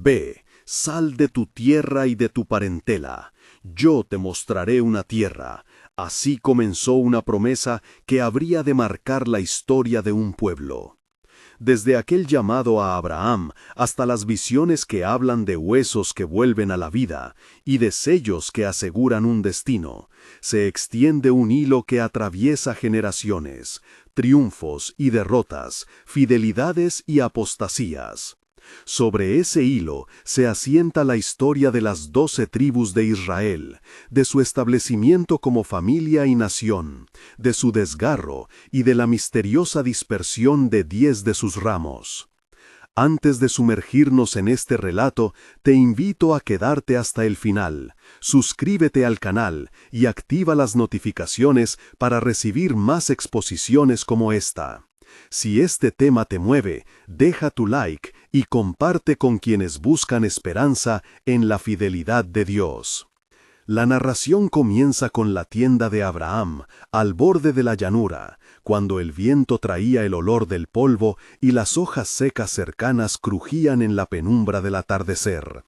Ve, sal de tu tierra y de tu parentela. Yo te mostraré una tierra. Así comenzó una promesa que habría de marcar la historia de un pueblo. Desde aquel llamado a Abraham hasta las visiones que hablan de huesos que vuelven a la vida y de sellos que aseguran un destino, se extiende un hilo que atraviesa generaciones, triunfos y derrotas, fidelidades y apostasías. Sobre ese hilo se asienta la historia de las 12 tribus de Israel, de su establecimiento como familia y nación, de su desgarro y de la misteriosa dispersión de 10 de sus ramos. Antes de sumergirnos en este relato, te invito a quedarte hasta el final. Suscríbete al canal y activa las notificaciones para recibir más exposiciones como esta. Si este tema te mueve, deja tu like y comparte con quienes buscan esperanza en la fidelidad de Dios. La narración comienza con la tienda de Abraham, al borde de la llanura, cuando el viento traía el olor del polvo y las hojas secas cercanas crujían en la penumbra del atardecer.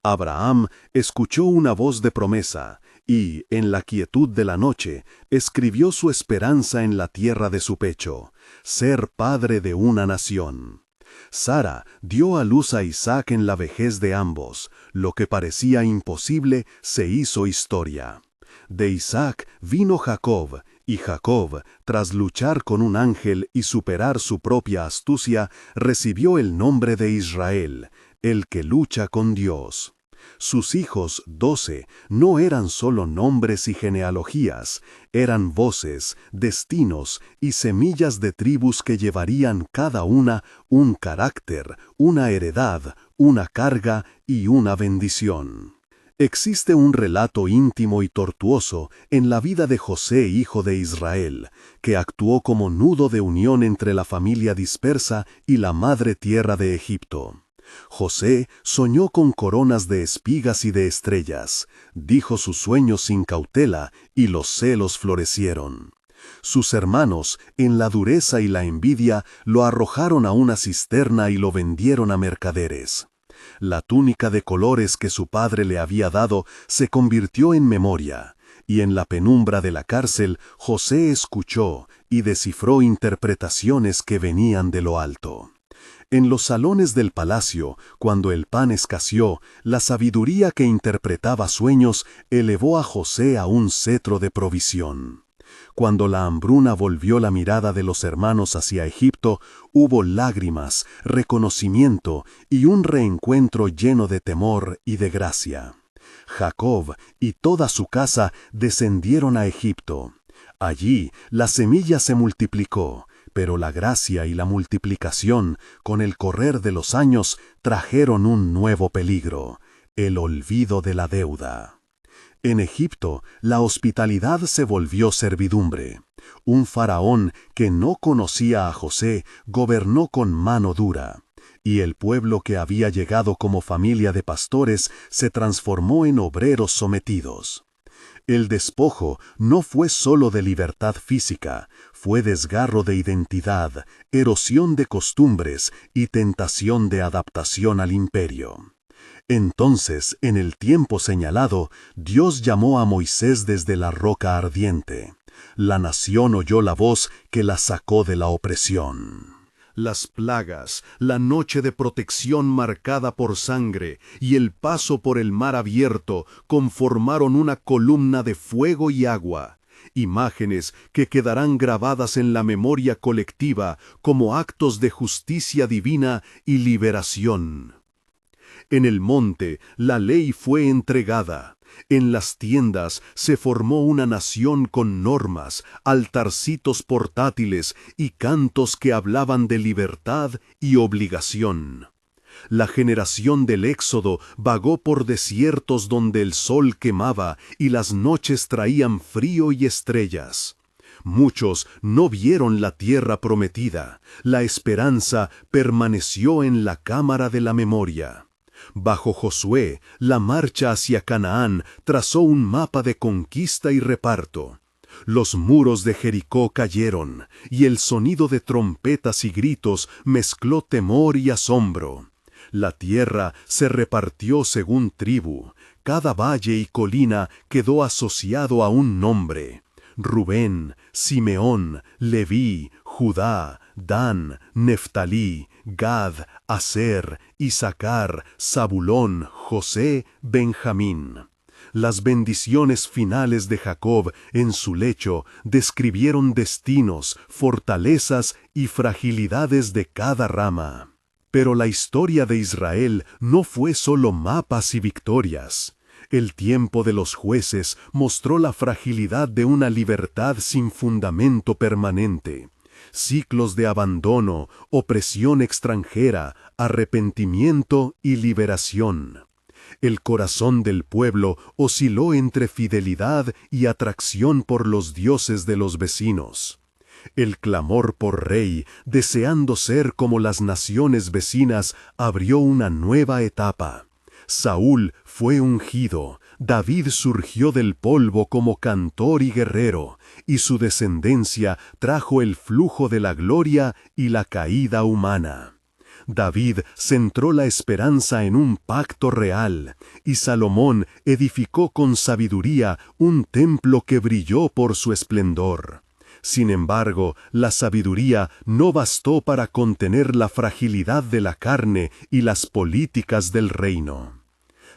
Abraham escuchó una voz de promesa y, en la quietud de la noche, escribió su esperanza en la tierra de su pecho, ser padre de una nación. Sara dio a luz a Isaac en la vejez de ambos. Lo que parecía imposible se hizo historia. De Isaac vino Jacob, y Jacob, tras luchar con un ángel y superar su propia astucia, recibió el nombre de Israel, el que lucha con Dios. Sus hijos, 12, no eran solo nombres y genealogías, eran voces, destinos y semillas de tribus que llevarían cada una un carácter, una heredad, una carga y una bendición. Existe un relato íntimo y tortuoso en la vida de José, hijo de Israel, que actuó como nudo de unión entre la familia dispersa y la madre tierra de Egipto. José soñó con coronas de espigas y de estrellas, dijo sus sueños sin cautela y los celos florecieron. Sus hermanos, en la dureza y la envidia, lo arrojaron a una cisterna y lo vendieron a mercaderes. La túnica de colores que su padre le había dado se convirtió en memoria, y en la penumbra de la cárcel José escuchó y descifró interpretaciones que venían de lo alto. En los salones del palacio, cuando el pan escaseó, la sabiduría que interpretaba sueños elevó a José a un cetro de provisión. Cuando la hambruna volvió la mirada de los hermanos hacia Egipto, hubo lágrimas, reconocimiento y un reencuentro lleno de temor y de gracia. Jacob y toda su casa descendieron a Egipto. Allí la semilla se multiplicó, pero la gracia y la multiplicación, con el correr de los años, trajeron un nuevo peligro: el olvido de la deuda. En Egipto, la hospitalidad se volvió servidumbre. Un faraón que no conocía a José gobernó con mano dura, y el pueblo que había llegado como familia de pastores se transformó en obreros sometidos. El despojo no fue solo de libertad física, fue desgarro de identidad, erosión de costumbres y tentación de adaptación al imperio. Entonces, en el tiempo señalado, Dios llamó a Moisés desde la roca ardiente. La nación oyó la voz que la sacó de la opresión. Las plagas, la noche de protección marcada por sangre y el paso por el mar abierto conformaron una columna de fuego y agua, imágenes que quedarán grabadas en la memoria colectiva como actos de justicia divina y liberación. En el monte la ley fue entregada. En las tiendas se formó una nación con normas, altarcitos portátiles y cantos que hablaban de libertad y obligación. La generación del Éxodo vagó por desiertos donde el sol quemaba y las noches traían frío y estrellas. Muchos no vieron la tierra prometida. La esperanza permaneció en la cámara de la memoria. Bajo Josué, la marcha hacia Canaán trazó un mapa de conquista y reparto. Los muros de Jericó cayeron, y el sonido de trompetas y gritos mezcló temor y asombro. La tierra se repartió según tribu. Cada valle y colina quedó asociado a un nombre. Rubén, Simeón, Leví, Judá, Dan, Neftalí, Gad, Aser, Isaacar, Zabulón, José, Benjamín. Las bendiciones finales de Jacob en su lecho describieron destinos, fortalezas y fragilidades de cada rama. Pero la historia de Israel no fue solo mapas y victorias. El tiempo de los jueces mostró la fragilidad de una libertad sin fundamento permanente. Ciclos de abandono, opresión extranjera, arrepentimiento y liberación. El corazón del pueblo osciló entre fidelidad y atracción por los dioses de los vecinos. El clamor por rey, deseando ser como las naciones vecinas, abrió una nueva etapa. Saúl fue ungido, David surgió del polvo como cantor y guerrero, y su descendencia trajo el flujo de la gloria y la caída humana. David centró la esperanza en un pacto real, y Salomón edificó con sabiduría un templo que brilló por su esplendor. Sin embargo, la sabiduría no bastó para contener la fragilidad de la carne y las políticas del reino.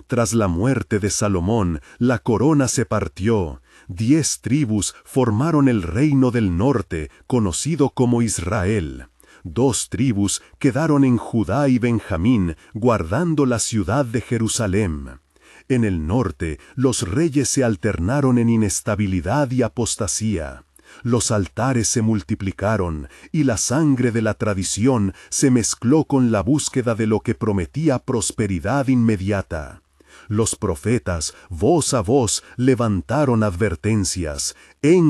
Tras la muerte de Salomón, la corona se partió. 10 tribus formaron el reino del norte, conocido como Israel. 2 tribus quedaron en Judá y Benjamín, guardando la ciudad de Jerusalén. En el norte, los reyes se alternaron en inestabilidad y apostasía. Los altares se multiplicaron, y la sangre de la tradición se mezcló con la búsqueda de lo que prometía prosperidad inmediata. Los profetas, voz a voz, levantaron advertencias.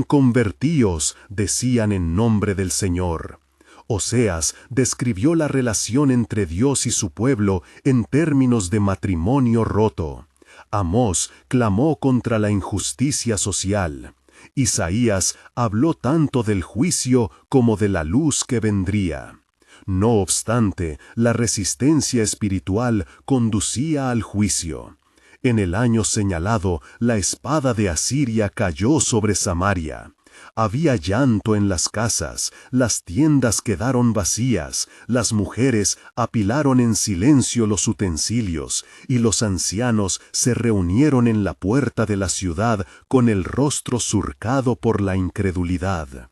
«Convertíos», decían en nombre del Señor. Oseas describió la relación entre Dios y su pueblo en términos de matrimonio roto. Amós clamó contra la injusticia social. Isaías habló tanto del juicio como de la luz que vendría. No obstante, la resistencia espiritual conducía al juicio. En el año señalado, la espada de Asiria cayó sobre Samaria. Había llanto en las casas, las tiendas quedaron vacías, las mujeres apilaron en silencio los utensilios, y los ancianos se reunieron en la puerta de la ciudad con el rostro surcado por la incredulidad.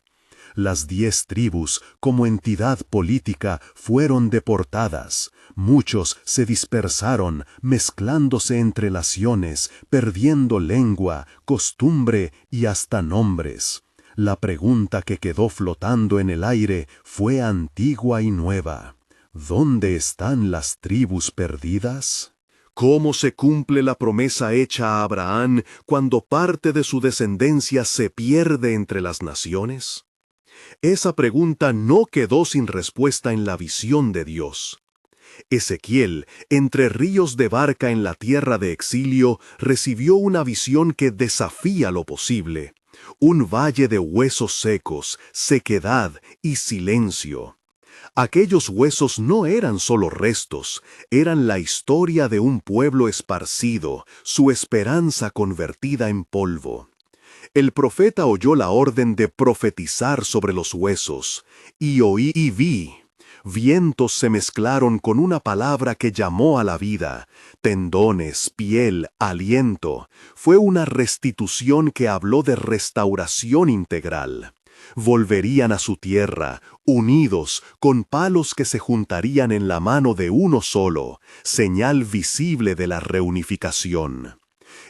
Las 10 tribus, como entidad política, fueron deportadas. Muchos se dispersaron, mezclándose entre naciones, perdiendo lengua, costumbre y hasta nombres. La pregunta que quedó flotando en el aire fue antigua y nueva. ¿Dónde están las tribus perdidas? ¿Cómo se cumple la promesa hecha a Abraham cuando parte de su descendencia se pierde entre las naciones? Esa pregunta no quedó sin respuesta en la visión de Dios. Ezequiel, entre ríos de barca en la tierra de exilio, recibió una visión que desafía lo posible. Un valle de huesos secos, sequedad y silencio. Aquellos huesos no eran solo restos, eran la historia de un pueblo esparcido, su esperanza convertida en polvo. El profeta oyó la orden de profetizar sobre los huesos, y oí y vi. Vientos se mezclaron con una palabra que llamó a la vida, tendones, piel, aliento. Fue una restitución que habló de restauración integral. Volverían a su tierra, unidos, con palos que se juntarían en la mano de uno solo, señal visible de la reunificación.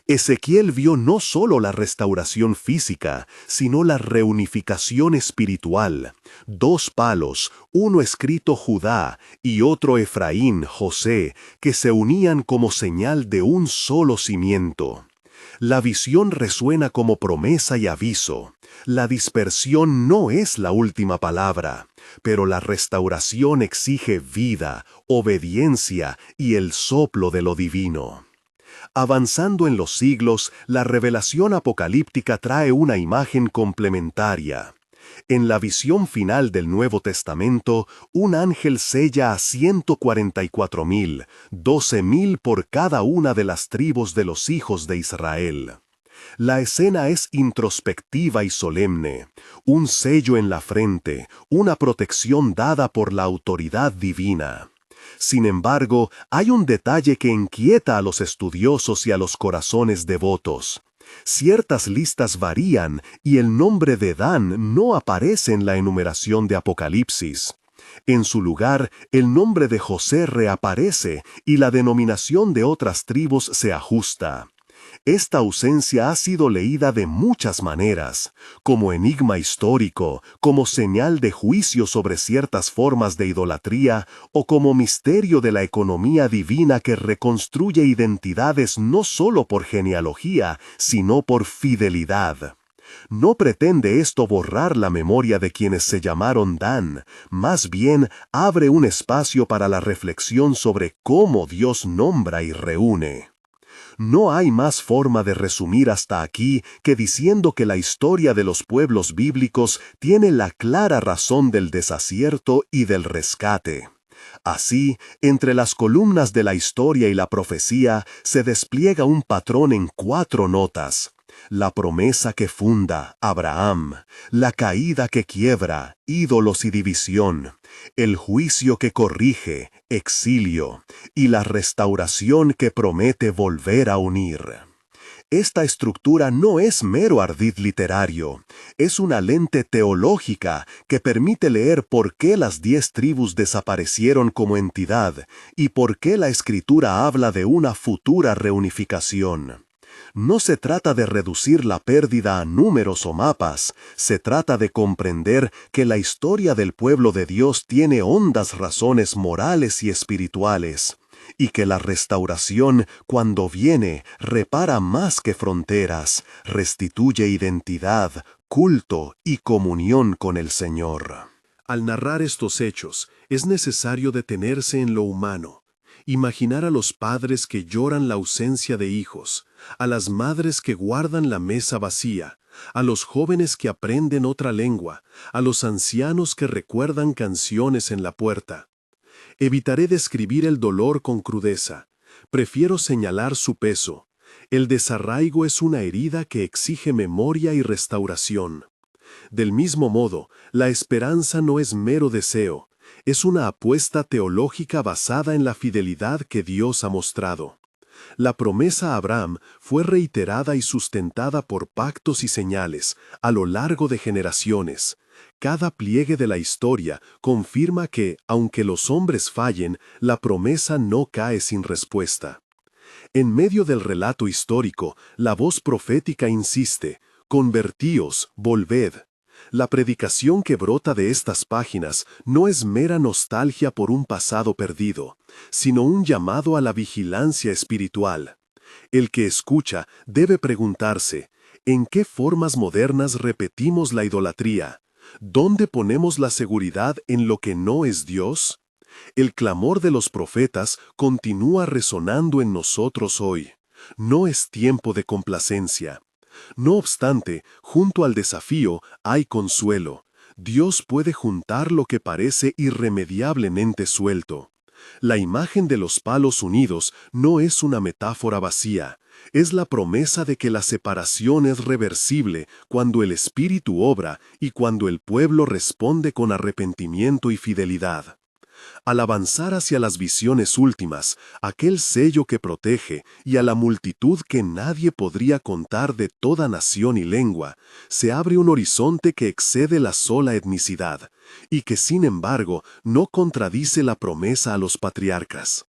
Ezequiel vio no solo la restauración física, sino la reunificación espiritual. 2 palos, uno escrito Judá y otro Efraín, José, que se unían como señal de un solo cimiento. La visión resuena como promesa y aviso. La dispersión no es la última palabra, pero la restauración exige vida, obediencia y el soplo de lo divino. Avanzando en los siglos, la revelación apocalíptica trae una imagen complementaria. En la visión final del Nuevo Testamento, un ángel sella a 144,000, 12,000 por cada una de las tribus de los hijos de Israel. La escena es introspectiva y solemne, un sello en la frente, una protección dada por la autoridad divina. Sin embargo, hay un detalle que inquieta a los estudiosos y a los corazones devotos. Ciertas listas varían y el nombre de Dan no aparece en la enumeración de Apocalipsis. En su lugar, el nombre de José reaparece y la denominación de otras tribus se ajusta. Esta ausencia ha sido leída de muchas maneras, como enigma histórico, como señal de juicio sobre ciertas formas de idolatría o como misterio de la economía divina que reconstruye identidades no solo por genealogía, sino por fidelidad. No pretende esto borrar la memoria de quienes se llamaron Dan, más bien abre un espacio para la reflexión sobre cómo Dios nombra y reúne. No hay más forma de resumir hasta aquí que diciendo que la historia de los pueblos bíblicos tiene la clara razón del desacierto y del rescate. Así, entre las columnas de la historia y la profecía se despliega un patrón en 4 notas. La promesa que funda, Abraham; la caída que quiebra, ídolos y división; el juicio que corrige, exilio; y la restauración que promete volver a unir. Esta estructura no es mero ardid literario, es una lente teológica que permite leer por qué las 10 tribus desaparecieron como entidad y por qué la Escritura habla de una futura reunificación. No se trata de reducir la pérdida a números o mapas, se trata de comprender que la historia del pueblo de Dios tiene hondas razones morales y espirituales, y que la restauración, cuando viene, repara más que fronteras, restituye identidad, culto y comunión con el Señor. Al narrar estos hechos, es necesario detenerse en lo humano. Imaginar a los padres que lloran la ausencia de hijos, a las madres que guardan la mesa vacía, a los jóvenes que aprenden otra lengua, a los ancianos que recuerdan canciones en la puerta. Evitaré describir el dolor con crudeza. Prefiero señalar su peso. El desarraigo es una herida que exige memoria y restauración. Del mismo modo, la esperanza no es mero deseo. Es una apuesta teológica basada en la fidelidad que Dios ha mostrado. La promesa a Abraham fue reiterada y sustentada por pactos y señales a lo largo de generaciones. Cada pliegue de la historia confirma que, aunque los hombres fallen, la promesa no cae sin respuesta. En medio del relato histórico, la voz profética insiste: «Convertíos, volved». La predicación que brota de estas páginas no es mera nostalgia por un pasado perdido, sino un llamado a la vigilancia espiritual. El que escucha debe preguntarse: ¿en qué formas modernas repetimos la idolatría? ¿Dónde ponemos la seguridad en lo que no es Dios? El clamor de los profetas continúa resonando en nosotros hoy. No es tiempo de complacencia. No obstante, junto al desafío hay consuelo. Dios puede juntar lo que parece irremediablemente suelto. La imagen de los palos unidos no es una metáfora vacía, es la promesa de que la separación es reversible cuando el Espíritu obra y cuando el pueblo responde con arrepentimiento y fidelidad. Al avanzar hacia las visiones últimas, aquel sello que protege, y a la multitud que nadie podría contar de toda nación y lengua, se abre un horizonte que excede la sola etnicidad, y que sin embargo no contradice la promesa a los patriarcas.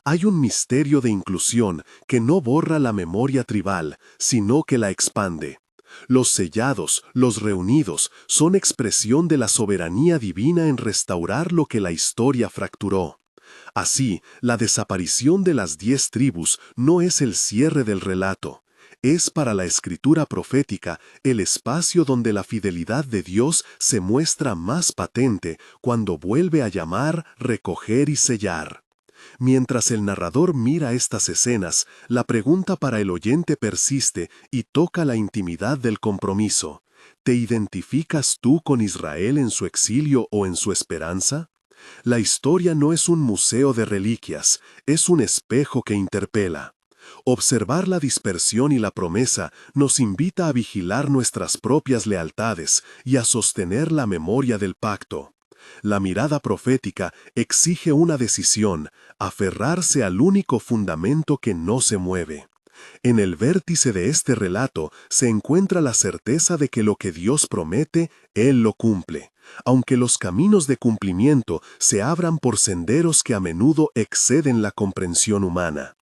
Hay un misterio de inclusión que no borra la memoria tribal, sino que la expande. Los sellados, los reunidos, son expresión de la soberanía divina en restaurar lo que la historia fracturó. Así, la desaparición de las 10 tribus no es el cierre del relato. Es para la escritura profética el espacio donde la fidelidad de Dios se muestra más patente cuando vuelve a llamar, recoger y sellar. Mientras el narrador mira estas escenas, la pregunta para el oyente persiste y toca la intimidad del compromiso. ¿Te identificas tú con Israel en su exilio o en su esperanza? La historia no es un museo de reliquias, es un espejo que interpela. Observar la dispersión y la promesa nos invita a vigilar nuestras propias lealtades y a sostener la memoria del pacto. La mirada profética exige una decisión, aferrarse al único fundamento que no se mueve. En el vértice de este relato se encuentra la certeza de que lo que Dios promete, Él lo cumple, aunque los caminos de cumplimiento se abran por senderos que a menudo exceden la comprensión humana.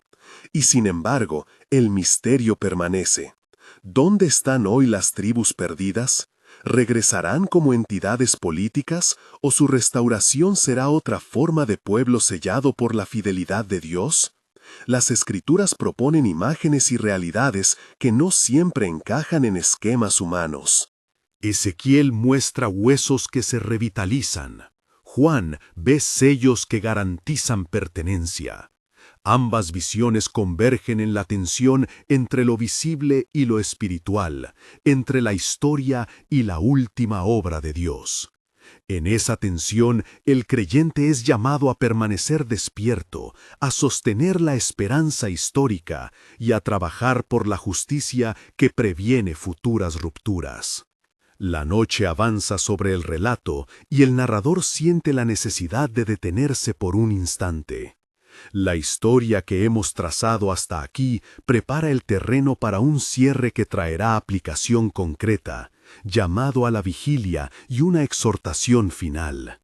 Y sin embargo, el misterio permanece. ¿Dónde están hoy las tribus perdidas? ¿Regresarán como entidades políticas o su restauración será otra forma de pueblo sellado por la fidelidad de Dios? Las Escrituras proponen imágenes y realidades que no siempre encajan en esquemas humanos. Ezequiel muestra huesos que se revitalizan. Juan ve sellos que garantizan pertenencia. Ambas visiones convergen en la tensión entre lo visible y lo espiritual, entre la historia y la última obra de Dios. En esa tensión, el creyente es llamado a permanecer despierto, a sostener la esperanza histórica y a trabajar por la justicia que previene futuras rupturas. La noche avanza sobre el relato y el narrador siente la necesidad de detenerse por un instante. La historia que hemos trazado hasta aquí prepara el terreno para un cierre que traerá aplicación concreta, llamado a la vigilia y una exhortación final.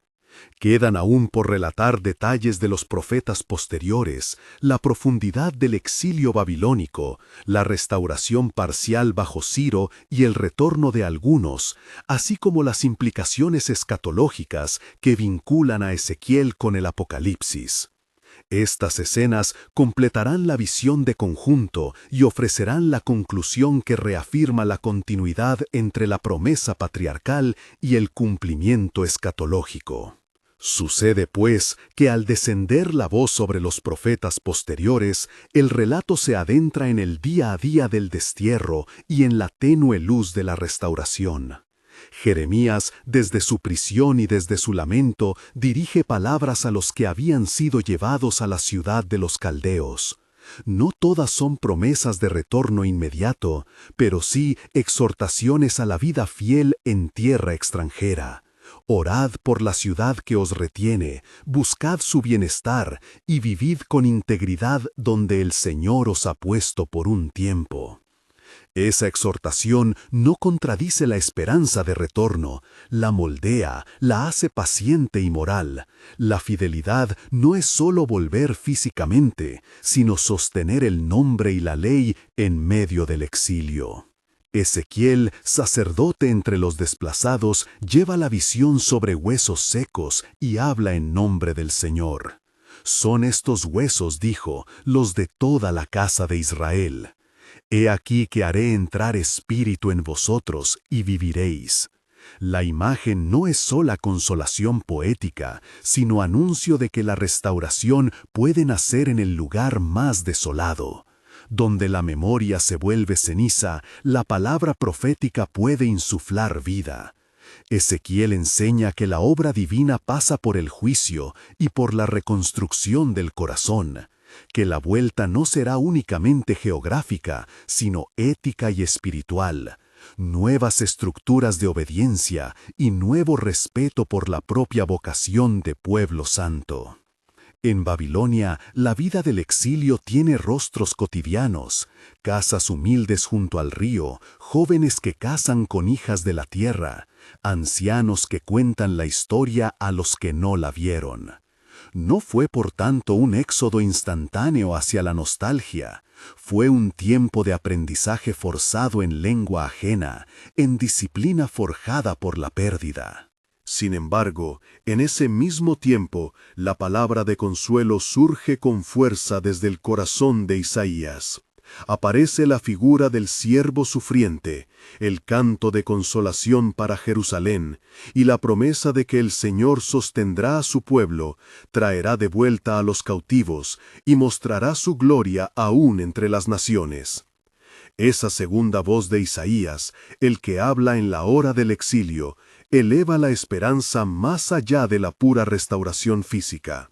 Quedan aún por relatar detalles de los profetas posteriores, la profundidad del exilio babilónico, la restauración parcial bajo Ciro y el retorno de algunos, así como las implicaciones escatológicas que vinculan a Ezequiel con el Apocalipsis. Estas escenas completarán la visión de conjunto y ofrecerán la conclusión que reafirma la continuidad entre la promesa patriarcal y el cumplimiento escatológico. Sucede, pues, que al descender la voz sobre los profetas posteriores, el relato se adentra en el día a día del destierro y en la tenue luz de la restauración. Jeremías, desde su prisión y desde su lamento, dirige palabras a los que habían sido llevados a la ciudad de los caldeos. No todas son promesas de retorno inmediato, pero sí exhortaciones a la vida fiel en tierra extranjera. Orad por la ciudad que os retiene, buscad su bienestar y vivid con integridad donde el Señor os ha puesto por un tiempo. Esa exhortación no contradice la esperanza de retorno, la moldea, la hace paciente y moral. La fidelidad no es solo volver físicamente, sino sostener el nombre y la ley en medio del exilio. Ezequiel, sacerdote entre los desplazados, lleva la visión sobre huesos secos y habla en nombre del Señor. Son estos huesos, dijo, los de toda la casa de Israel. He aquí que haré entrar espíritu en vosotros y viviréis. La imagen no es sola consolación poética, sino anuncio de que la restauración puede nacer en el lugar más desolado. Donde la memoria se vuelve ceniza, la palabra profética puede insuflar vida. Ezequiel enseña que la obra divina pasa por el juicio y por la reconstrucción del corazón, que la vuelta no será únicamente geográfica, sino ética y espiritual, nuevas estructuras de obediencia y nuevo respeto por la propia vocación de pueblo santo. En Babilonia, la vida del exilio tiene rostros cotidianos, casas humildes junto al río, jóvenes que casan con hijas de la tierra, ancianos que cuentan la historia a los que no la vieron. No fue por tanto un éxodo instantáneo hacia la nostalgia, fue un tiempo de aprendizaje forzado en lengua ajena, en disciplina forjada por la pérdida. Sin embargo, en ese mismo tiempo, la palabra de consuelo surge con fuerza desde el corazón de Isaías. Aparece la figura del siervo sufriente, el canto de consolación para Jerusalén, y la promesa de que el Señor sostendrá a su pueblo, traerá de vuelta a los cautivos, y mostrará su gloria aún entre las naciones. Esa segunda voz de Isaías, el que habla en la hora del exilio, eleva la esperanza más allá de la pura restauración física.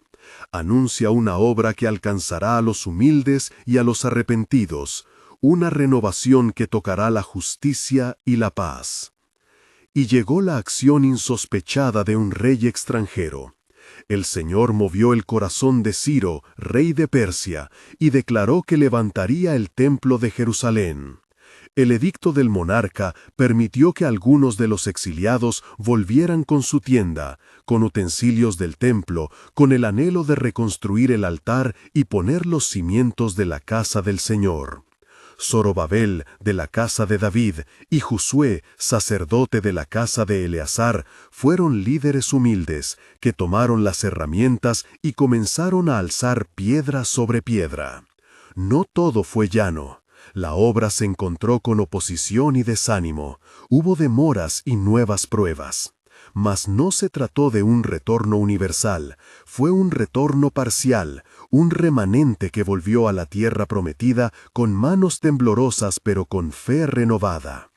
Anuncia una obra que alcanzará a los humildes y a los arrepentidos, una renovación que tocará la justicia y la paz. Y llegó la acción insospechada de un rey extranjero. El Señor movió el corazón de Ciro, rey de Persia, y declaró que levantaría el templo de Jerusalén. El edicto del monarca permitió que algunos de los exiliados volvieran con su tienda, con utensilios del templo, con el anhelo de reconstruir el altar y poner los cimientos de la casa del Señor. Zorobabel, de la casa de David, y Josué, sacerdote de la casa de Eleazar, fueron líderes humildes, que tomaron las herramientas y comenzaron a alzar piedra sobre piedra. No todo fue llano. La obra se encontró con oposición y desánimo, hubo demoras y nuevas pruebas. Mas no se trató de un retorno universal, fue un retorno parcial, un remanente que volvió a la tierra prometida con manos temblorosas pero con fe renovada.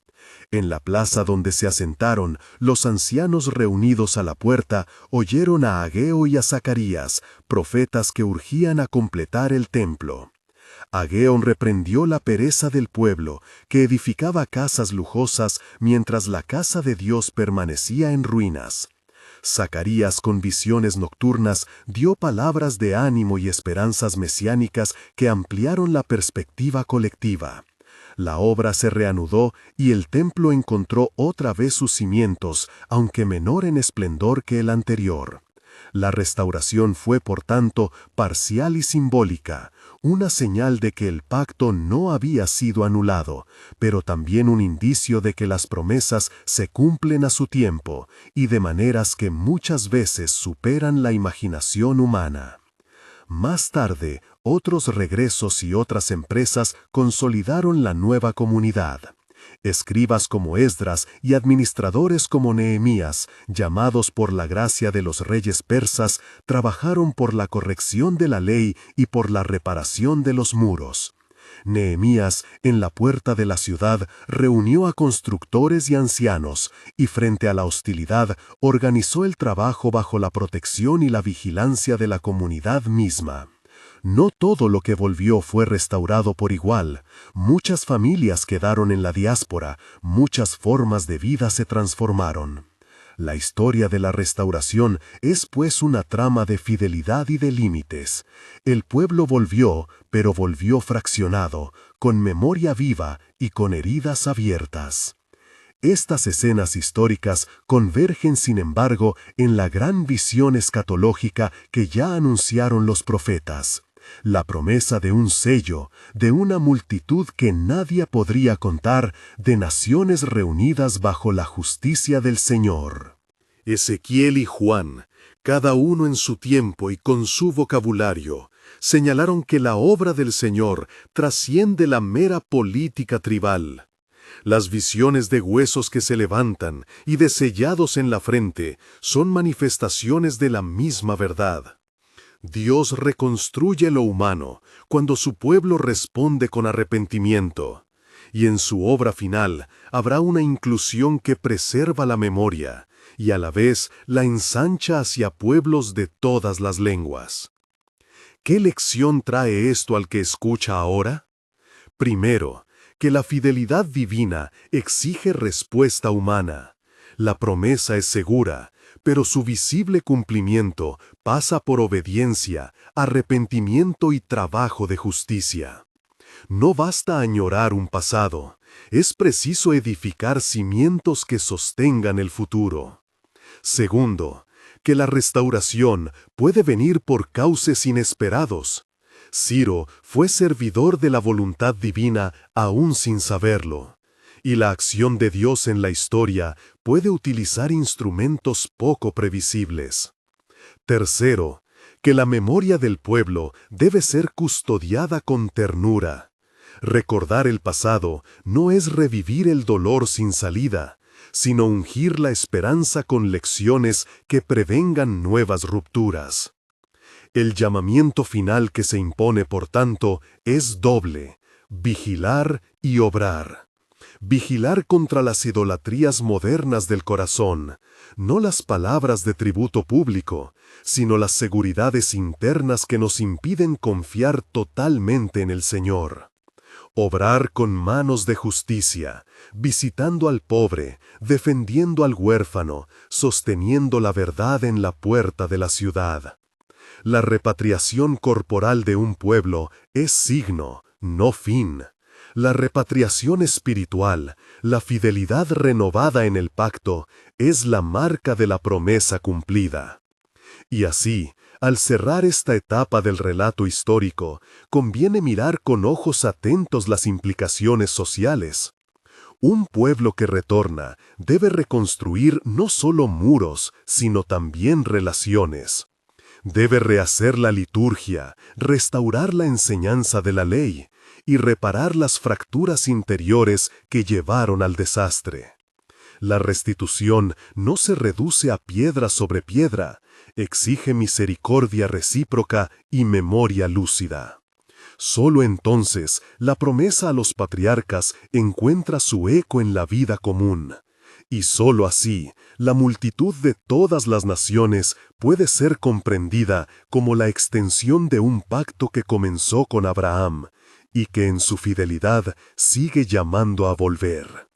En la plaza donde se asentaron, los ancianos reunidos a la puerta oyeron a Ageo y a Zacarías, profetas que urgían a completar el templo. Ageo reprendió la pereza del pueblo, que edificaba casas lujosas mientras la casa de Dios permanecía en ruinas. Zacarías, con visiones nocturnas, dio palabras de ánimo y esperanzas mesiánicas que ampliaron la perspectiva colectiva. La obra se reanudó y el templo encontró otra vez sus cimientos, aunque menor en esplendor que el anterior. La restauración fue, por tanto, parcial y simbólica, una señal de que el pacto no había sido anulado, pero también un indicio de que las promesas se cumplen a su tiempo y de maneras que muchas veces superan la imaginación humana. Más tarde, otros regresos y otras empresas consolidaron la nueva comunidad. Escribas como Esdras y administradores como Nehemías, llamados por la gracia de los reyes persas, trabajaron por la corrección de la ley y por la reparación de los muros. Nehemías, en la puerta de la ciudad, reunió a constructores y ancianos, y frente a la hostilidad, organizó el trabajo bajo la protección y la vigilancia de la comunidad misma. No todo lo que volvió fue restaurado por igual. Muchas familias quedaron en la diáspora, muchas formas de vida se transformaron. La historia de la restauración es pues una trama de fidelidad y de límites. El pueblo volvió, pero volvió fraccionado, con memoria viva y con heridas abiertas. Estas escenas históricas convergen, sin embargo, en la gran visión escatológica que ya anunciaron los profetas. La promesa de un sello, de una multitud que nadie podría contar, de naciones reunidas bajo la justicia del Señor. Ezequiel y Juan, cada uno en su tiempo y con su vocabulario, señalaron que la obra del Señor trasciende la mera política tribal. Las visiones de huesos que se levantan y de sellados en la frente son manifestaciones de la misma verdad. Dios reconstruye lo humano cuando su pueblo responde con arrepentimiento, y en su obra final habrá una inclusión que preserva la memoria y a la vez la ensancha hacia pueblos de todas las lenguas. ¿Qué lección trae esto al que escucha ahora? Primero, que la fidelidad divina exige respuesta humana. La promesa es segura, pero su visible cumplimiento pasa por obediencia, arrepentimiento y trabajo de justicia. No basta añorar un pasado, es preciso edificar cimientos que sostengan el futuro. Segundo, que la restauración puede venir por cauces inesperados. Ciro fue servidor de la voluntad divina aún sin saberlo. Y la acción de Dios en la historia puede utilizar instrumentos poco previsibles. Tercero, que la memoria del pueblo debe ser custodiada con ternura. Recordar el pasado no es revivir el dolor sin salida, sino ungir la esperanza con lecciones que prevengan nuevas rupturas. El llamamiento final que se impone, por tanto, es doble. Vigilar y obrar. Vigilar contra las idolatrías modernas del corazón, no las palabras de tributo público, sino las seguridades internas que nos impiden confiar totalmente en el Señor. Obrar con manos de justicia, visitando al pobre, defendiendo al huérfano, sosteniendo la verdad en la puerta de la ciudad. La repatriación corporal de un pueblo es signo, no fin. La repatriación espiritual, la fidelidad renovada en el pacto, es la marca de la promesa cumplida. Y así, al cerrar esta etapa del relato histórico, conviene mirar con ojos atentos las implicaciones sociales. Un pueblo que retorna debe reconstruir no solo muros, sino también relaciones. Debe rehacer la liturgia, restaurar la enseñanza de la ley y reparar las fracturas interiores que llevaron al desastre. La restitución no se reduce a piedra sobre piedra, exige misericordia recíproca y memoria lúcida. Solo entonces la promesa a los patriarcas encuentra su eco en la vida común. Y solo así, la multitud de todas las naciones puede ser comprendida como la extensión de un pacto que comenzó con Abraham y que en su fidelidad sigue llamando a volver.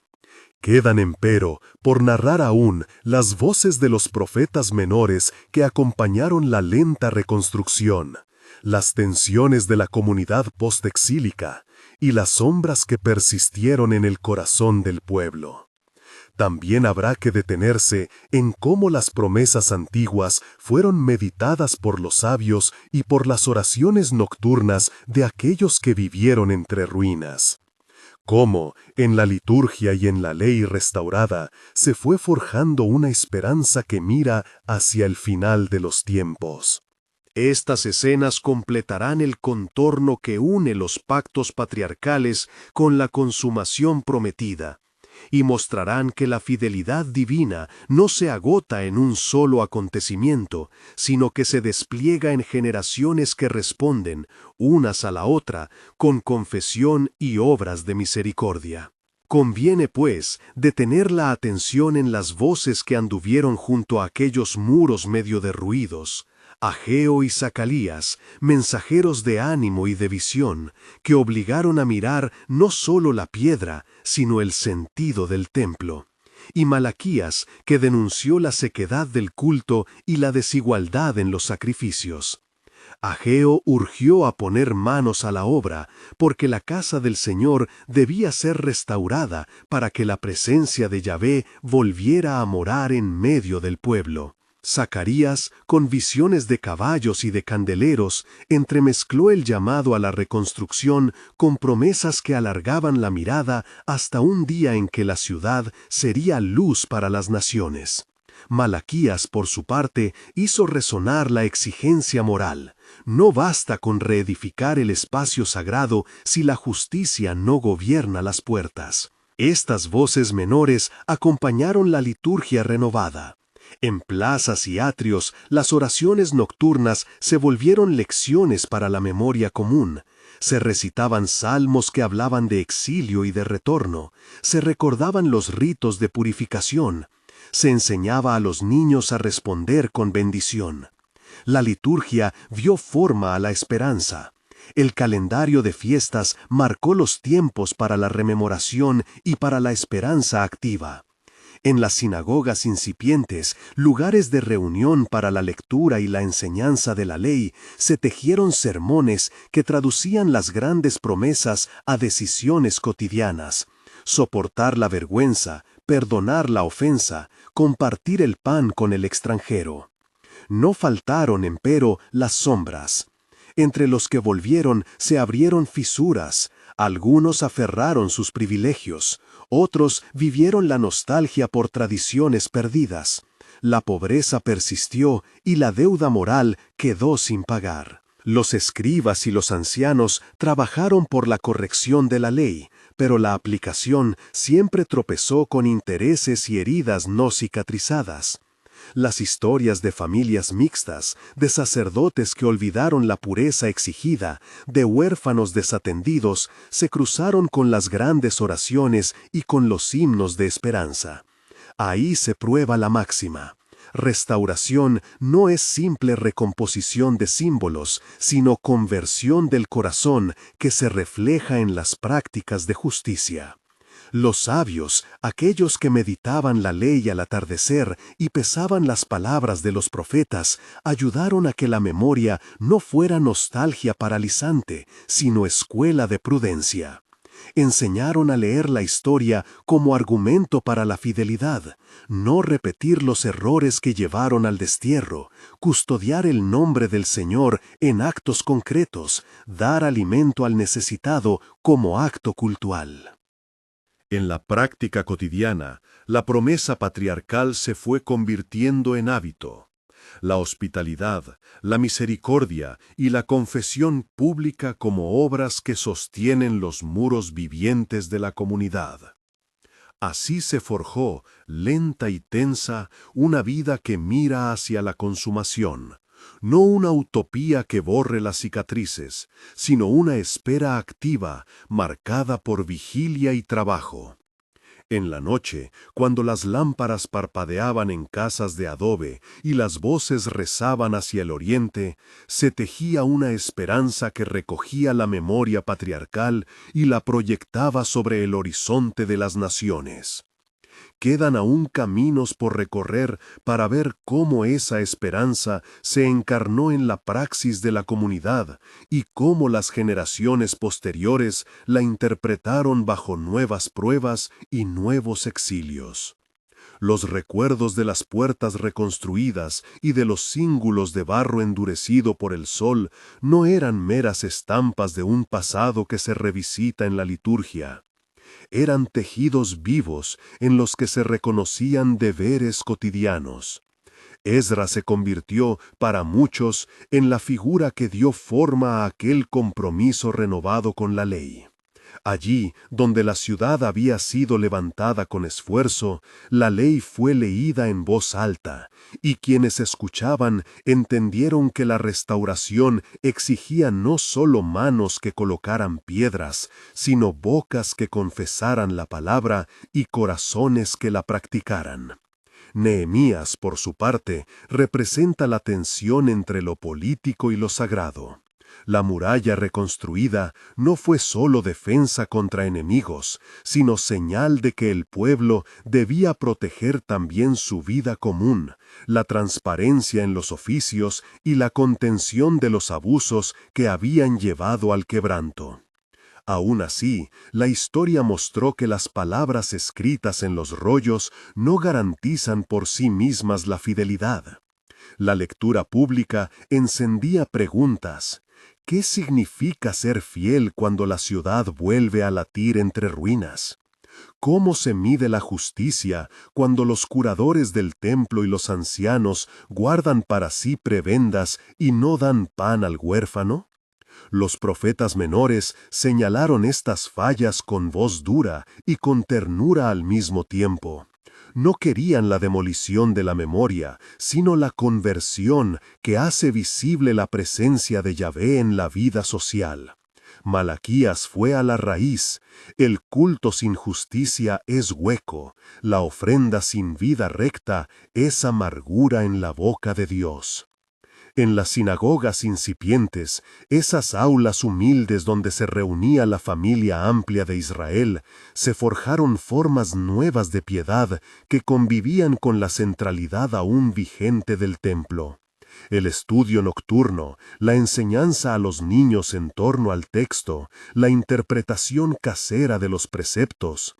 Quedan, empero, por narrar aún las voces de los profetas menores que acompañaron la lenta reconstrucción, las tensiones de la comunidad postexílica y las sombras que persistieron en el corazón del pueblo. También habrá que detenerse en cómo las promesas antiguas fueron meditadas por los sabios y por las oraciones nocturnas de aquellos que vivieron entre ruinas. Cómo, en la liturgia y en la ley restaurada, se fue forjando una esperanza que mira hacia el final de los tiempos. Estas escenas completarán el contorno que une los pactos patriarcales con la consumación prometida, y mostrarán que la fidelidad divina no se agota en un solo acontecimiento, sino que se despliega en generaciones que responden, unas a la otra, con confesión y obras de misericordia. Conviene, pues, detener la atención en las voces que anduvieron junto a aquellos muros medio derruidos, Ageo y Zacarías, mensajeros de ánimo y de visión, que obligaron a mirar no solo la piedra, sino el sentido del templo. Y Malaquías, que denunció la sequedad del culto y la desigualdad en los sacrificios. Ageo urgió a poner manos a la obra, porque la casa del Señor debía ser restaurada para que la presencia de Yahvé volviera a morar en medio del pueblo. Zacarías, con visiones de caballos y de candeleros, entremezcló el llamado a la reconstrucción con promesas que alargaban la mirada hasta un día en que la ciudad sería luz para las naciones. Malaquías, por su parte, hizo resonar la exigencia moral. No basta con reedificar el espacio sagrado si la justicia no gobierna las puertas. Estas voces menores acompañaron la liturgia renovada. En plazas y atrios, las oraciones nocturnas se volvieron lecciones para la memoria común. Se recitaban salmos que hablaban de exilio y de retorno. Se recordaban los ritos de purificación. Se enseñaba a los niños a responder con bendición. La liturgia dio forma a la esperanza. El calendario de fiestas marcó los tiempos para la rememoración y para la esperanza activa. En las sinagogas incipientes, lugares de reunión para la lectura y la enseñanza de la ley, se tejieron sermones que traducían las grandes promesas a decisiones cotidianas. Soportar la vergüenza, perdonar la ofensa, compartir el pan con el extranjero. No faltaron, empero, las sombras. Entre los que volvieron se abrieron fisuras. Algunos aferraron sus privilegios. Otros vivieron la nostalgia por tradiciones perdidas. La pobreza persistió y la deuda moral quedó sin pagar. Los escribas y los ancianos trabajaron por la corrección de la ley, pero la aplicación siempre tropezó con intereses y heridas no cicatrizadas. Las historias de familias mixtas, de sacerdotes que olvidaron la pureza exigida, de huérfanos desatendidos, se cruzaron con las grandes oraciones y con los himnos de esperanza. Ahí se prueba la máxima. Restauración no es simple recomposición de símbolos, sino conversión del corazón que se refleja en las prácticas de justicia. Los sabios, aquellos que meditaban la ley al atardecer y pesaban las palabras de los profetas, ayudaron a que la memoria no fuera nostalgia paralizante, sino escuela de prudencia. Enseñaron a leer la historia como argumento para la fidelidad, no repetir los errores que llevaron al destierro, custodiar el nombre del Señor en actos concretos, dar alimento al necesitado como acto cultual. En la práctica cotidiana, la promesa patriarcal se fue convirtiendo en hábito. La hospitalidad, la misericordia y la confesión pública como obras que sostienen los muros vivientes de la comunidad. Así se forjó, lenta y tensa, una vida que mira hacia la consumación. No una utopía que borre las cicatrices, sino una espera activa, marcada por vigilia y trabajo. En la noche, cuando las lámparas parpadeaban en casas de adobe y las voces rezaban hacia el oriente, se tejía una esperanza que recogía la memoria patriarcal y la proyectaba sobre el horizonte de las naciones. Quedan aún caminos por recorrer para ver cómo esa esperanza se encarnó en la praxis de la comunidad y cómo las generaciones posteriores la interpretaron bajo nuevas pruebas y nuevos exilios. Los recuerdos de las puertas reconstruidas y de los cíngulos de barro endurecido por el sol no eran meras estampas de un pasado que se revisita en la liturgia. Eran tejidos vivos en los que se reconocían deberes cotidianos. Esdras se convirtió, para muchos, en la figura que dio forma a aquel compromiso renovado con la ley. Allí, donde la ciudad había sido levantada con esfuerzo, la ley fue leída en voz alta, y quienes escuchaban entendieron que la restauración exigía no solo manos que colocaran piedras, sino bocas que confesaran la palabra y corazones que la practicaran. Nehemías, por su parte, representa la tensión entre lo político y lo sagrado. La muralla reconstruida no fue solo defensa contra enemigos, sino señal de que el pueblo debía proteger también su vida común, la transparencia en los oficios y la contención de los abusos que habían llevado al quebranto. Aún así, la historia mostró que las palabras escritas en los rollos no garantizan por sí mismas la fidelidad. La lectura pública encendía preguntas. ¿Qué significa ser fiel cuando la ciudad vuelve a latir entre ruinas? ¿Cómo se mide la justicia cuando los curadores del templo y los ancianos guardan para sí prebendas y no dan pan al huérfano? Los profetas menores señalaron estas fallas con voz dura y con ternura al mismo tiempo. No querían la demolición de la memoria, sino la conversión que hace visible la presencia de Yahvé en la vida social. Malaquías fue a la raíz. El culto sin justicia es hueco. La ofrenda sin vida recta es amargura en la boca de Dios. En las sinagogas incipientes, esas aulas humildes donde se reunía la familia amplia de Israel, se forjaron formas nuevas de piedad que convivían con la centralidad aún vigente del templo. El estudio nocturno, la enseñanza a los niños en torno al texto, la interpretación casera de los preceptos.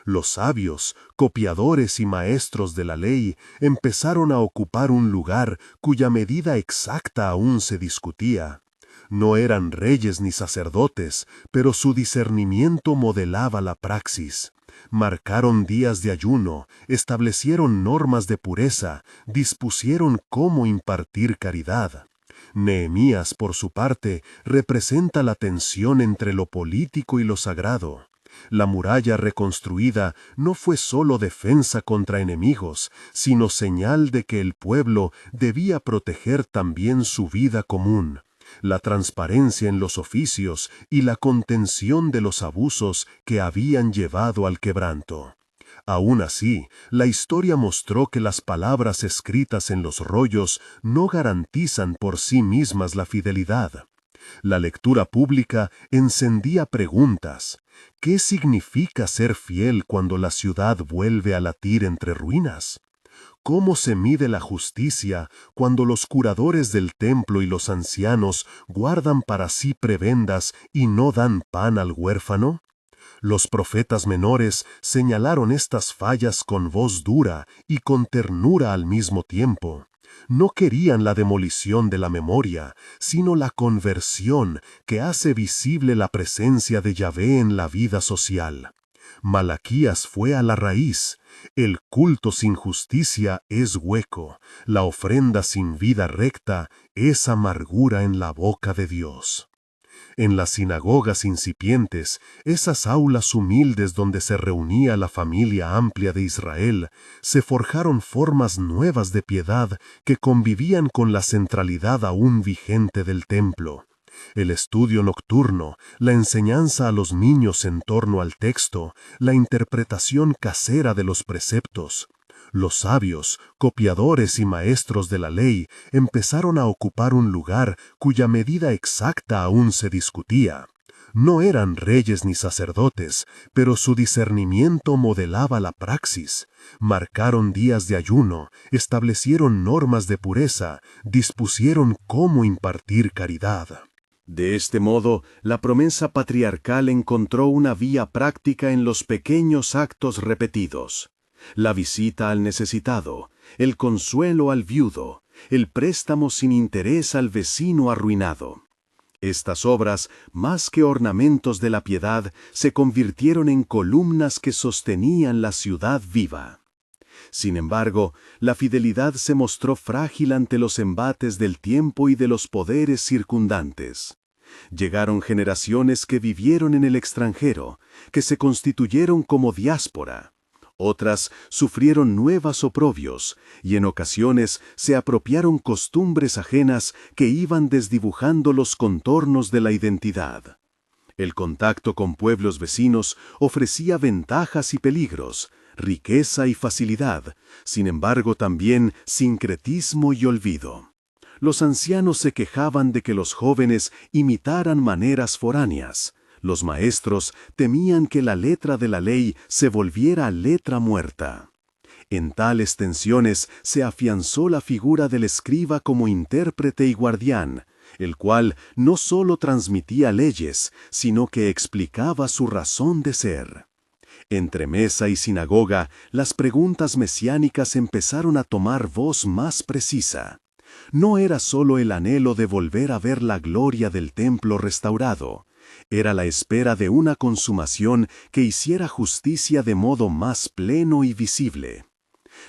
Los sabios, copiadores y maestros de la ley empezaron a ocupar un lugar cuya medida exacta aún se discutía. No eran reyes ni sacerdotes, pero su discernimiento modelaba la praxis. Marcaron días de ayuno, establecieron normas de pureza, dispusieron cómo impartir caridad. Nehemías, por su parte, representa la tensión entre lo político y lo sagrado. La muralla reconstruida no fue solo defensa contra enemigos, sino señal de que el pueblo debía proteger también su vida común, la transparencia en los oficios y la contención de los abusos que habían llevado al quebranto. Aún así, la historia mostró que las palabras escritas en los rollos no garantizan por sí mismas la fidelidad. La lectura pública encendía preguntas. ¿Qué significa ser fiel cuando la ciudad vuelve a latir entre ruinas? ¿Cómo se mide la justicia cuando los curadores del templo y los ancianos guardan para sí prebendas y no dan pan al huérfano? Los profetas menores señalaron estas fallas con voz dura y con ternura al mismo tiempo. No querían la demolición de la memoria, sino la conversión que hace visible la presencia de Yahvé en la vida social. Malaquías fue a la raíz. El culto sin justicia es hueco, la ofrenda sin vida recta es amargura en la boca de Dios. En las sinagogas incipientes, esas aulas humildes donde se reunía la familia amplia de Israel, se forjaron formas nuevas de piedad que convivían con la centralidad aún vigente del templo. El estudio nocturno, la enseñanza a los niños en torno al texto, la interpretación casera de los preceptos. Los sabios, copiadores y maestros de la ley empezaron a ocupar un lugar cuya medida exacta aún se discutía. No eran reyes ni sacerdotes, pero su discernimiento modelaba la praxis. Marcaron días de ayuno, establecieron normas de pureza, dispusieron cómo impartir caridad. De este modo, la promesa patriarcal encontró una vía práctica en los pequeños actos repetidos. La visita al necesitado, el consuelo al viudo, el préstamo sin interés al vecino arruinado. Estas obras, más que ornamentos de la piedad, se convirtieron en columnas que sostenían la ciudad viva. Sin embargo, la fidelidad se mostró frágil ante los embates del tiempo y de los poderes circundantes. Llegaron generaciones que vivieron en el extranjero, que se constituyeron como diáspora. Otras sufrieron nuevos oprobios y en ocasiones se apropiaron costumbres ajenas que iban desdibujando los contornos de la identidad. El contacto con pueblos vecinos ofrecía ventajas y peligros, riqueza y facilidad, sin embargo también sincretismo y olvido. Los ancianos se quejaban de que los jóvenes imitaran maneras foráneas. Los maestros temían que la letra de la ley se volviera letra muerta. En tales tensiones se afianzó la figura del escriba como intérprete y guardián, el cual no solo transmitía leyes, sino que explicaba su razón de ser. Entre mesa y sinagoga, las preguntas mesiánicas empezaron a tomar voz más precisa. No era solo el anhelo de volver a ver la gloria del templo restaurado. Era la espera de una consumación que hiciera justicia de modo más pleno y visible.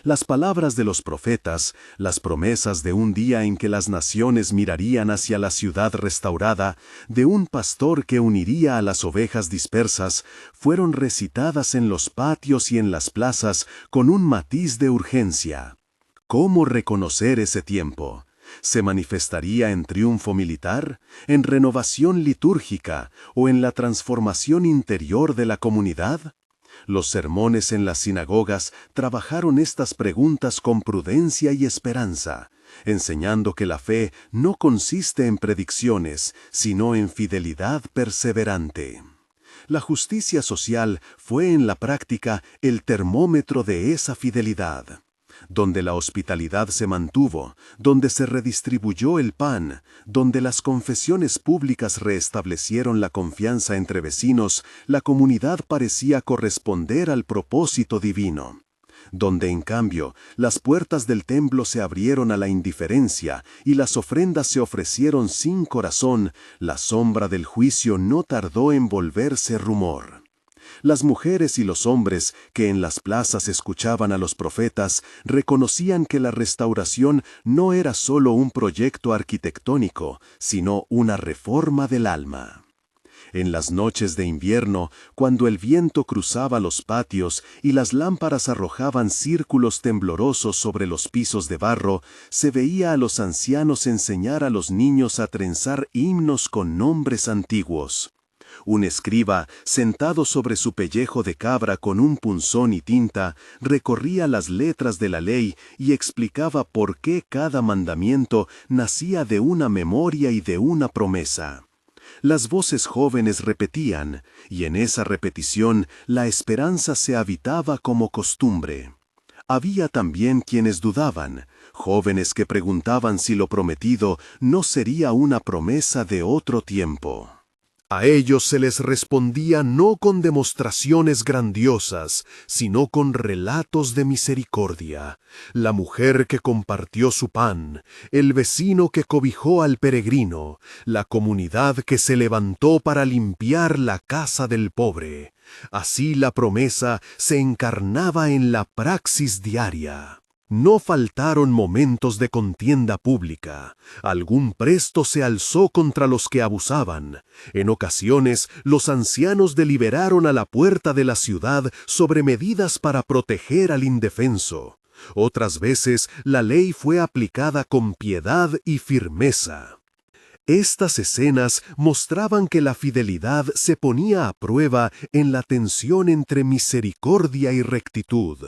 Las palabras de los profetas, las promesas de un día en que las naciones mirarían hacia la ciudad restaurada, de un pastor que uniría a las ovejas dispersas, fueron recitadas en los patios y en las plazas con un matiz de urgencia. ¿Cómo reconocer ese tiempo? ¿Se manifestaría en triunfo militar, en renovación litúrgica o en la transformación interior de la comunidad? Los sermones en las sinagogas trabajaron estas preguntas con prudencia y esperanza, enseñando que la fe no consiste en predicciones, sino en fidelidad perseverante. La justicia social fue en la práctica el termómetro de esa fidelidad. Donde la hospitalidad se mantuvo, donde se redistribuyó el pan, donde las confesiones públicas restablecieron la confianza entre vecinos, la comunidad parecía corresponder al propósito divino. Donde, en cambio, las puertas del templo se abrieron a la indiferencia y las ofrendas se ofrecieron sin corazón, la sombra del juicio no tardó en volverse rumor. Las mujeres y los hombres que en las plazas escuchaban a los profetas reconocían que la restauración no era solo un proyecto arquitectónico, sino una reforma del alma. En las noches de invierno, cuando el viento cruzaba los patios y las lámparas arrojaban círculos temblorosos sobre los pisos de barro, se veía a los ancianos enseñar a los niños a trenzar himnos con nombres antiguos. Un escriba, sentado sobre su pellejo de cabra con un punzón y tinta, recorría las letras de la ley y explicaba por qué cada mandamiento nacía de una memoria y de una promesa. Las voces jóvenes repetían, y en esa repetición la esperanza se habitaba como costumbre. Había también quienes dudaban, jóvenes que preguntaban si lo prometido no sería una promesa de otro tiempo. A ellos se les respondía no con demostraciones grandiosas, sino con relatos de misericordia. La mujer que compartió su pan, el vecino que cobijó al peregrino, la comunidad que se levantó para limpiar la casa del pobre. Así la promesa se encarnaba en la praxis diaria. No faltaron momentos de contienda pública. Algún presto se alzó contra los que abusaban. En ocasiones, los ancianos deliberaron a la puerta de la ciudad sobre medidas para proteger al indefenso. Otras veces, la ley fue aplicada con piedad y firmeza. Estas escenas mostraban que la fidelidad se ponía a prueba en la tensión entre misericordia y rectitud.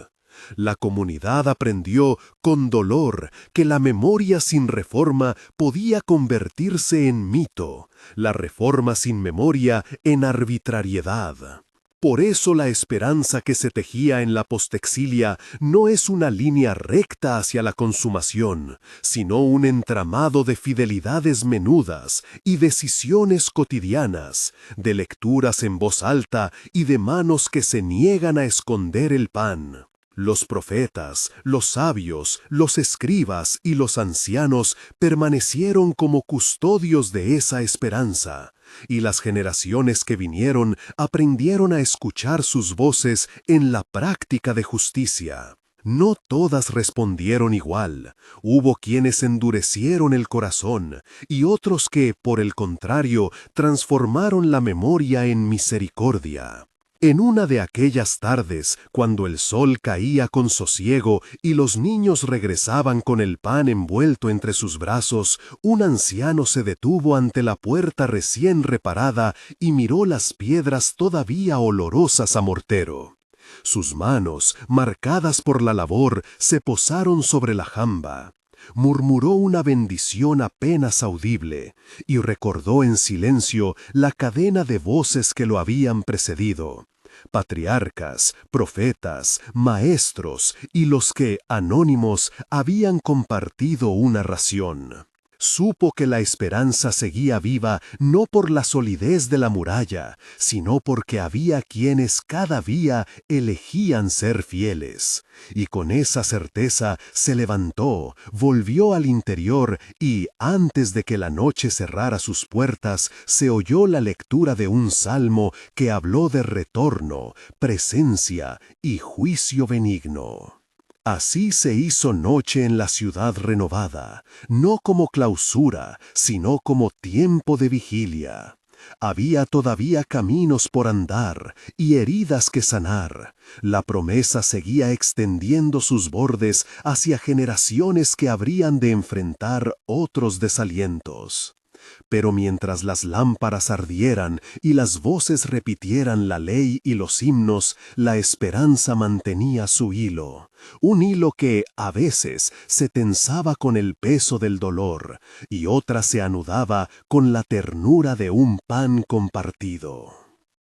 La comunidad aprendió con dolor que la memoria sin reforma podía convertirse en mito, la reforma sin memoria en arbitrariedad. Por eso la esperanza que se tejía en la postexilia no es una línea recta hacia la consumación, sino un entramado de fidelidades menudas y decisiones cotidianas, de lecturas en voz alta y de manos que se niegan a esconder el pan. Los profetas, los sabios, los escribas y los ancianos permanecieron como custodios de esa esperanza, y las generaciones que vinieron aprendieron a escuchar sus voces en la práctica de justicia. No todas respondieron igual. Hubo quienes endurecieron el corazón y otros que, por el contrario, transformaron la memoria en misericordia. En una de aquellas tardes, cuando el sol caía con sosiego y los niños regresaban con el pan envuelto entre sus brazos, un anciano se detuvo ante la puerta recién reparada y miró las piedras todavía olorosas a mortero. Sus manos, marcadas por la labor, se posaron sobre la jamba. Murmuró una bendición apenas audible y recordó en silencio la cadena de voces que lo habían precedido. Patriarcas, profetas, maestros y los que, anónimos, habían compartido una ración. Supo que la esperanza seguía viva no por la solidez de la muralla, sino porque había quienes cada día elegían ser fieles. Y con esa certeza se levantó, volvió al interior y, antes de que la noche cerrara sus puertas, se oyó la lectura de un salmo que habló de retorno, presencia y juicio benigno. Así se hizo noche en la ciudad renovada, no como clausura, sino como tiempo de vigilia. Había todavía caminos por andar y heridas que sanar. La promesa seguía extendiendo sus bordes hacia generaciones que habrían de enfrentar otros desalientos. Pero mientras las lámparas ardieran y las voces repitieran la ley y los himnos, la esperanza mantenía su hilo, un hilo que, a veces, se tensaba con el peso del dolor y otra se anudaba con la ternura de un pan compartido.